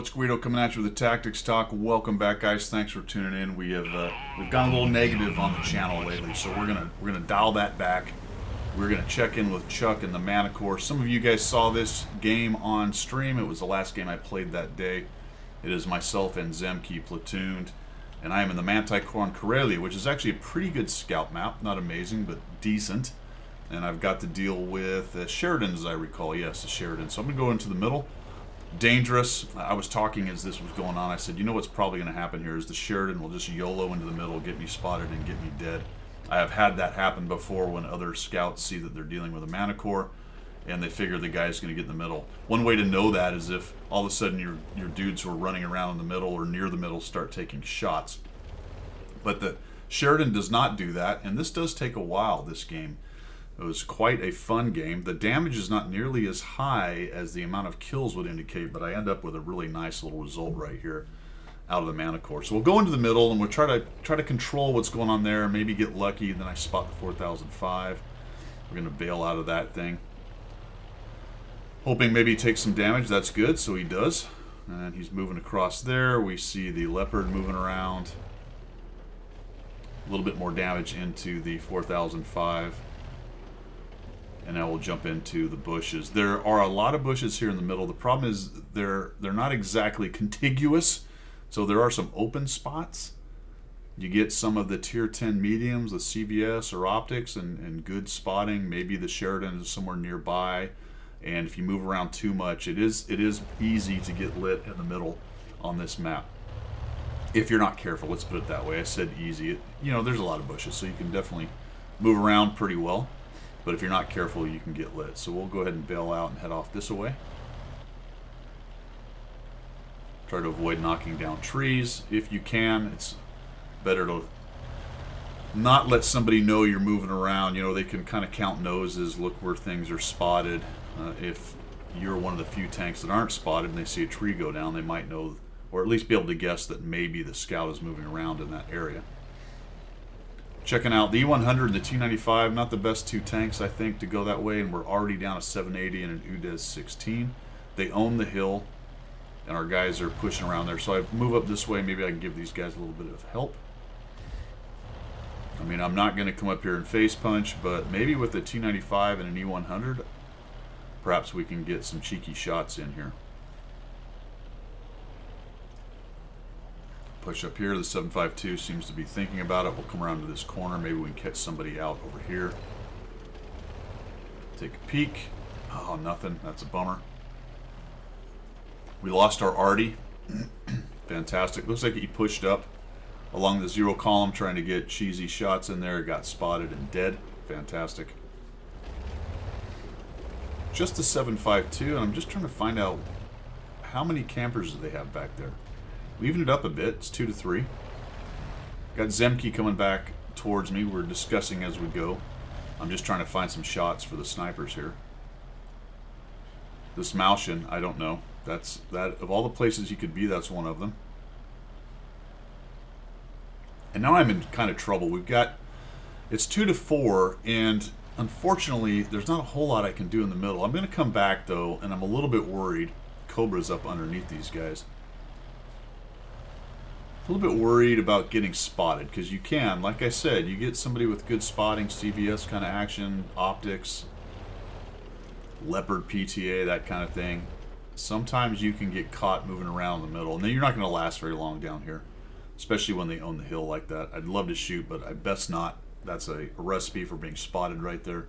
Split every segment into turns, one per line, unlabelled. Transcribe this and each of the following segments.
it's Guido coming at you with the Tactics Talk. Welcome back, guys. Thanks for tuning in. We've gone a little negative on the channel lately, so we're gonna dial that back. We're gonna check in with Chuck and the Manticore. Some of you guys saw this game on stream. It was the last game I played that day. It is myself and Zemke platooned, and I am in the Manticore on Karelia, which is actually a pretty good scout map. Not amazing, but decent. And I've got to deal with Sheridan, as I recall. Yes, the Sheridan. So I'm gonna go into the middle. Dangerous. I was talking as this was going on. I said, you know what's probably going to happen here is the Sheridan will just YOLO into the middle, get me spotted, and get me dead. I have had that happen before when other scouts see that they're dealing with a Manticore and they figure the guy's going to get in the middle. One way to know that is if all of a sudden your dudes who are running around in the middle or near the middle start taking shots. But the Sheridan does not do that, and this does take a while, this game. It was quite a fun game. The damage is not nearly as high as the amount of kills would indicate, but I end up with a really nice little result right here out of the Manticore. So we'll go into the middle and we'll try to control what's going on there, maybe get lucky, then I spot the 4005. We're going to bail out of that thing. Hoping maybe he takes some damage. That's good, so he does. And he's moving across there. We see the Leopard moving around. A little bit more damage into the 4005. And now we'll jump into the bushes. There are a lot of bushes here in the middle. The problem is they're not exactly contiguous, so there are some open spots. You get some of the tier 10 mediums, the CVS or optics, and good spotting. Maybe the Sheridan is somewhere nearby, and if you move around too much, it is easy to get lit in the middle on this map. If you're not careful, let's put it that way. I said easy. You know, there's a lot of bushes, so you can definitely move around pretty well. But if you're not careful, you can get lit. So we'll go ahead and bail out and head off this way. Try to avoid knocking down trees. If you can, it's better to not let somebody know you're moving around. You know, they can kind of count noses, look where things are spotted. If you're one of the few tanks that aren't spotted and they see a tree go down, they might know, or at least be able to guess that maybe the scout is moving around in that area. Checking out the E100 and the T95, not the best two tanks, I think, to go that way, and we're already down a 780 and an UDES 16. They own the hill, and our guys are pushing around there. So I move up this way, maybe I can give these guys a little bit of help. I mean, I'm not going to come up here and face punch, but maybe with the T95 and an E100, perhaps we can get some cheeky shots in here. Push up here. The 752 seems to be thinking about it. We'll come around to this corner. Maybe we can catch somebody out over here. Take a peek. Oh, nothing. That's a bummer. We lost our Artie. Fantastic. Looks like he pushed up along the zero column trying to get cheesy shots in there. Got spotted and dead. Fantastic. Just the 752, and I'm just trying to find out how many campers do they have back there. We evened it up a bit. It's 2 to 3. Got Zemke coming back towards me. We're discussing as we go. I'm just trying to find some shots for the snipers here. This Malshin, I don't know. That of all the places he could be, that's one of them. And now I'm in kind of trouble. We've got, it's 2 to 4, and unfortunately, there's not a whole lot I can do in the middle. I'm going to come back though, and I'm a little bit worried. Cobra's up underneath these guys. A little bit worried about getting spotted, because you can, like I said, you get somebody with good spotting, CVS kind of action, optics, Leopard PTA, that kind of thing. Sometimes you can get caught moving around in the middle, and then you're not going to last very long down here, especially when they own the hill like that. I'd love to shoot, but I best not. That's a recipe for being spotted right there.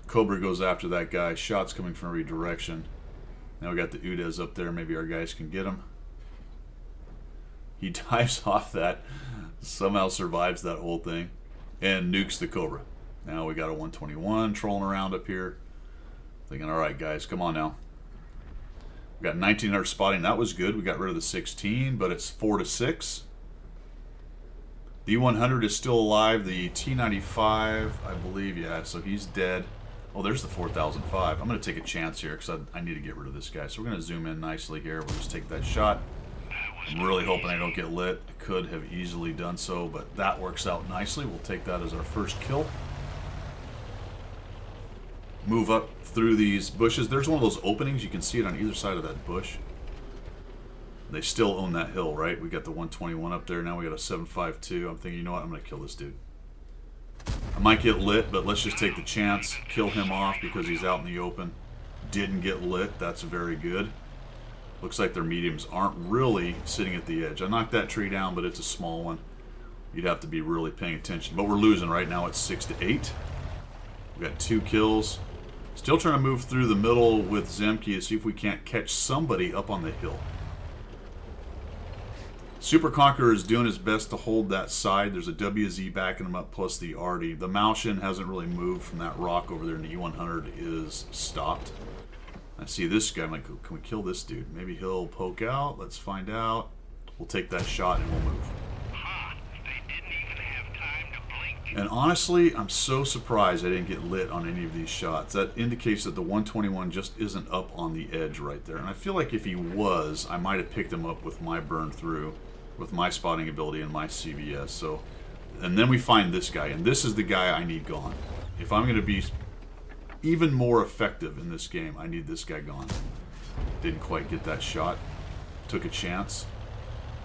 Cobra goes after that guy. Shots coming from every direction. Now we got the UDES up there. Maybe our guys can get him. He dives off that, somehow survives that whole thing, and nukes the Cobra. Now we got a 121 trolling around up here. Thinking, all right, guys, come on now. We got 1900 spotting. That was good. We got rid of the 16, but it's 4 to 6. The E100 is still alive. The T95, I believe, yeah, so he's dead. Oh, there's the 4005. I'm going to take a chance here because I need to get rid of this guy. So we're going to zoom in nicely here. We'll just take that shot. I'm really hoping I don't get lit. I could have easily done so, but that works out nicely. We'll take that as our first kill. Move up through these bushes. There's one of those openings. You can see it on either side of that bush. They still own that hill, right? We got the 121 up there. Now we got a 752. I'm thinking, you know what? I'm going to kill this dude. I might get lit, but let's just take the chance. Kill him off because he's out in the open. Didn't get lit. That's very good. Looks like their mediums aren't really sitting at the edge. I knocked that tree down, but it's a small one. You'd have to be really paying attention. But we're losing right now. It's 6-8. We got 2 kills. Still trying to move through the middle with Zemke to see if we can't catch somebody up on the hill. Super Conqueror is doing his best to hold that side. There's a WZ backing him up, plus the Artie. The Malshin hasn't really moved from that rock over there, and the E100 is stopped. I see this guy. I'm like, can we kill this dude? Maybe he'll poke out. Let's find out. We'll take that shot and we'll move.
They didn't even have time to blink.
And honestly, I'm so surprised I didn't get lit on any of these shots. That indicates that the 121 just isn't up on the edge right there. And I feel like if he was, I might have picked him up with my burn through, with my spotting ability and my CVS. So, and then we find this guy, and this is the guy I need gone. If I'm going to be even more effective in this game, I need this guy gone. Didn't quite get that shot. Took a chance.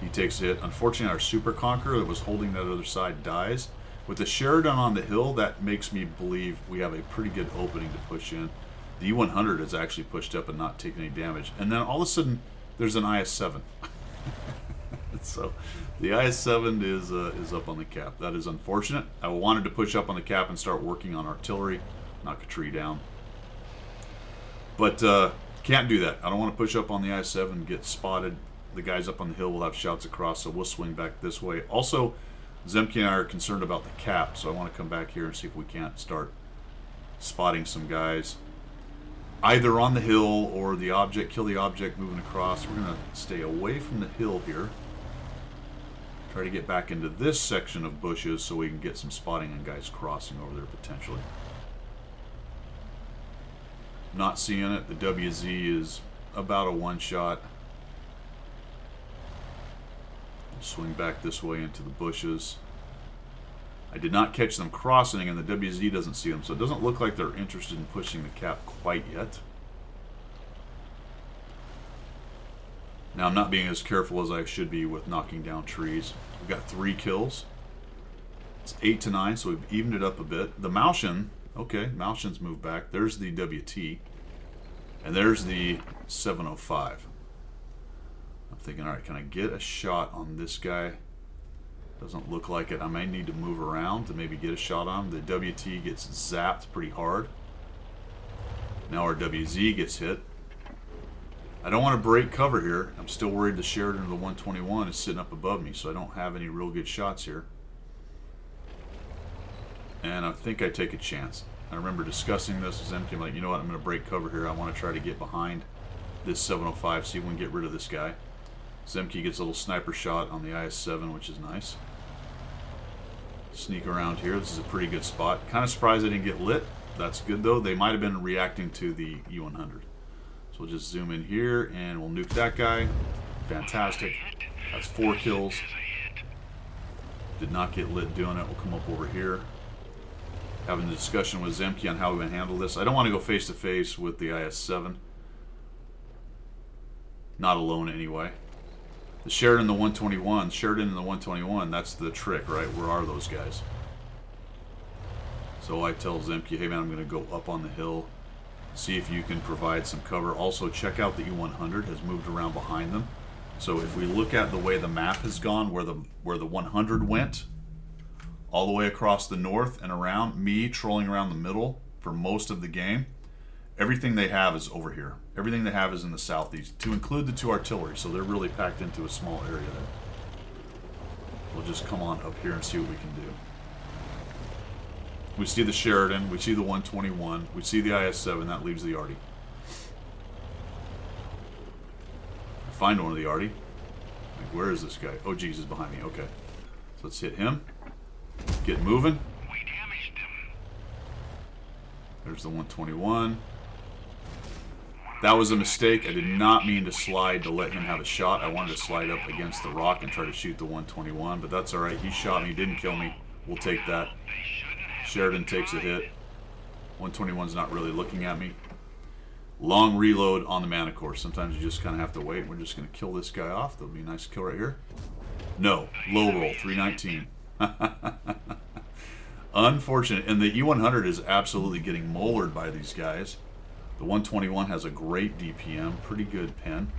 He takes a hit. Unfortunately, our Super Conqueror that was holding that other side dies. With the Sheridan on the hill, that makes me believe we have a pretty good opening to push in. The E100 has actually pushed up and not taken any damage. And then all of a sudden, there's an IS-7. So the IS-7 is up on the cap. That is unfortunate. I wanted to push up on the cap and start working on artillery, knock a tree down. But can't do that. I don't want to push up on the IS-7 and get spotted. The guys up on the hill will have shouts across, so we'll swing back this way. Also, Zemke and I are concerned about the cap, so I want to come back here and see if we can't start spotting some guys. Either on the hill or the object, kill the object moving across. We're going to stay away from the hill here. Try to get back into this section of bushes so we can get some spotting on guys crossing over there potentially. Not seeing it. The WZ is about a one-shot. Swing back this way into the bushes. I did not catch them crossing, and the WZ doesn't see them, so it doesn't look like they're interested in pushing the cap quite yet. Now, I'm not being as careful as I should be with knocking down trees. We've got 3 kills. It's 8-9, so we've evened it up a bit. The Malshin, okay, Malshin's moved back. There's the WT, and there's the 705. I'm thinking, all right, can I get a shot on this guy? Doesn't look like it. I may need to move around to maybe get a shot on him. The WT gets zapped pretty hard. Now our WZ gets hit. I don't want to break cover here. I'm still worried the Sheridan of the 121 is sitting up above me, so I don't have any real good shots here. And I think I take a chance. I remember discussing this with Zemke. I'm like, you know what, I'm going to break cover here. I want to try to get behind this 705, see if we can get rid of this guy. Zemke gets a little sniper shot on the IS-7, which is nice. Sneak around here. This is a pretty good spot. Kind of surprised I didn't get lit. That's good, though. They might have been reacting to the E100. So we'll just zoom in here, and we'll nuke that guy. Fantastic. That's 4 kills. Did not get lit doing it. We'll come up over here. Having a discussion with Zemke on how we're going to handle this. I don't want to go face-to-face with the IS-7. Not alone, anyway. The Sheridan and the 121. Sheridan and the 121, that's the trick, right? Where are those guys? So I tell Zemke, hey man, I'm going to go up on the hill. See if you can provide some cover. Also, check out the E100 has moved around behind them. So if we look at the way the map has gone, where the 100 went, all the way across the north and around, me trolling around the middle for most of the game, everything they have is over here. Everything they have is in the southeast, to include the 2 artillery, so they're really packed into a small area there. We'll just come on up here and see what we can do. We see the Sheridan, we see the 121, we see the IS-7, that leaves the Artie. I find one of the Artie. Like, where is this guy? Oh, geez, he's behind me. Okay. So let's hit him. Get moving.
We damaged them.
There's the 121. That was a mistake. I did not mean to slide to let him have a shot. I wanted to slide up against the rock and try to shoot the 121, but that's all right. He shot me, didn't kill me. We'll take that. Sheridan takes a hit. 121's not really looking at me. Long reload on the Manicore. Sometimes you just kind of have to wait. We're just going to kill this guy off. There'll be a nice kill right here. No. Low roll. 319. Unfortunate. And the E100 is absolutely getting mollered by these guys. The 121 has a great DPM. Pretty good pen.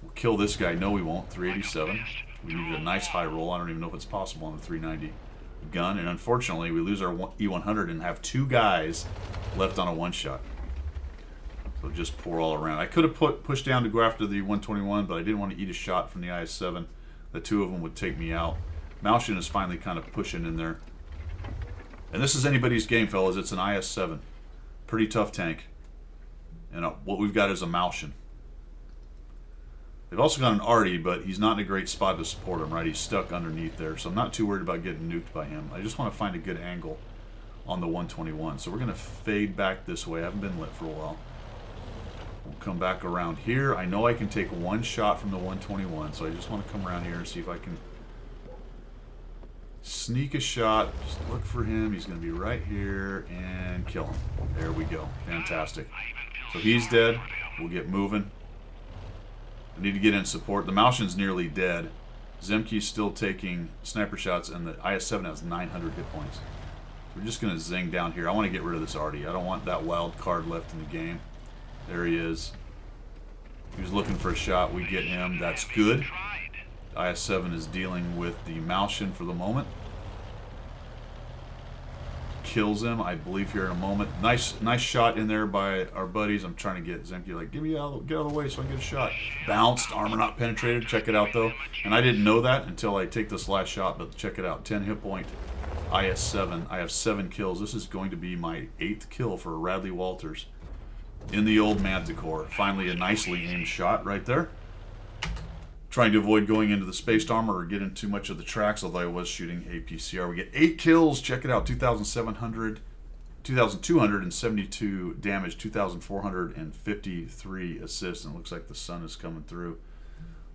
We'll kill this guy. No, we won't. 387. We needed a nice high roll. I don't even know if it's possible on the 390 gun. And unfortunately, we lose our E100 and have 2 guys left on a one-shot. So just pour all around. I could have pushed down to go after the 121, but I didn't want to eat a shot from the IS-7. The 2 of them would take me out. Malshin is finally kind of pushing in there. And this is anybody's game, fellas. It's an IS-7. Pretty tough tank. And what we've got is a Malshin. They've also got an Artie, but he's not in a great spot to support him, right? He's stuck underneath there, so I'm not too worried about getting nuked by him. I just want to find a good angle on the 121. So we're going to fade back this way. I haven't been lit for a while. We'll come back around here. I know I can take 1 shot from the 121, so I just want to come around here and see if I can sneak a shot. Just look for him. He's going to be right here and kill him. There we go. Fantastic. So he's dead. We'll get moving. I need to get in support. The Malshin's nearly dead. Zemke's still taking sniper shots, and the IS-7 has 900 hit points. So we're just going to zing down here. I want to get rid of this Artie. I don't want that wild card left in the game. There he is. He was looking for a shot. We get him. That's good. IS-7 is dealing with the Malshin for the moment. Kills him, I believe, here in a moment. Nice shot in there by our buddies. I'm trying to get Zemke, like, get out of the way so I can get a shot. Bounced, armor not penetrated. Check it out, though. And I didn't know that until I take this last shot, but check it out. 10 hit point, IS-7. I have 7 kills. This is going to be my 8th kill for Radley Walters in the old Manticore. Finally, a nicely aimed shot right there. Trying to avoid going into the spaced armor or getting too much of the tracks, although I was shooting APCR. We get 8 kills. Check it out. 2,272 damage, 2,453 assists. And it looks like the sun is coming through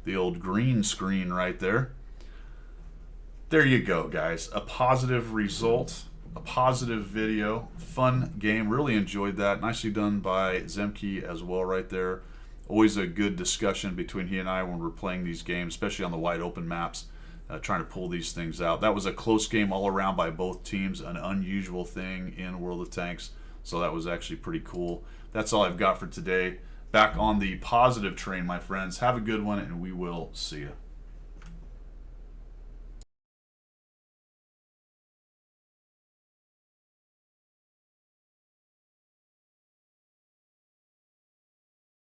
the old green screen right there. There you go, guys. A positive result. A positive video. Fun game. Really enjoyed that. Nicely done by Zemke as well right there. Always a good discussion between he and I when we're playing these games, especially on the wide open maps, trying to pull these things out. That was a close game all around by both teams, an unusual thing in World of Tanks, so that was actually pretty cool. That's all I've got for today. Back on the positive train, my friends. Have a good one, and we will see you.